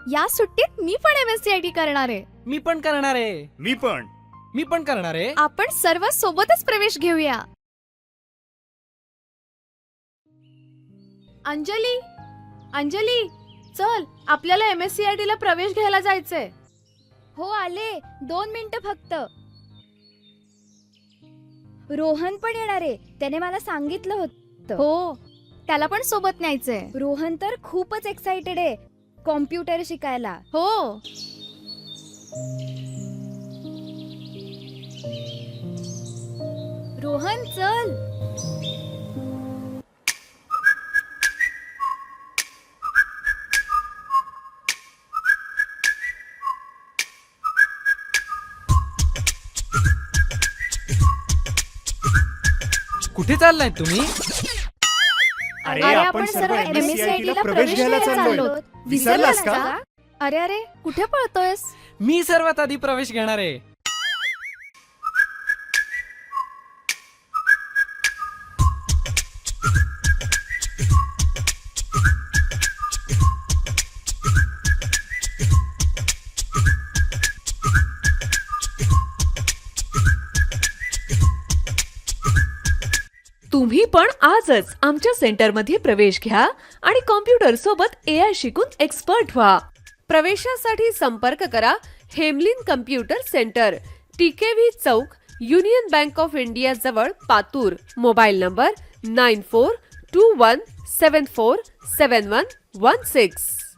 या सुट्टीत मी पण MSCIT करणार आहे. मी पण करणार आहे. मी पण करणार आहे. आपण सर्व सोबतच प्रवेश घेऊया. अंजली, अंजली, चल आपल्याला MSCIT ला प्रवेश घ्यायला जायचंय. हो आले, 2 मिनिटं फक्त. रोहन पण येणार आहे, त्याने मला सांगितलं होतं. हो, त्याला पण सोबत न्यायचंय. रोहन तर खूपच एक्साइटेड आहे कॉम्प्युटर शिकायला. हो, रोहन चल. कुठे चाललाय तुम्ही? अरे आपण सर्व MSCIT ला प्रवेश घ्यायला चाललो. विसरलास का? अरे अरे, कुठे पळतोयस? मी सर्वात आधी प्रवेश घेणार आहे. तुम्ही पण आजच आमच्या सेंटरमध्ये प्रवेश घ्या आणि कॉम्प्युटर सोबत AI शिकून एक्सपर्ट व्हा. प्रवेशासाठी संपर्क करा Hamelin computer centre, TKV Chowk, union bank of India जवळ, पातूर. Mobile number 9421747116.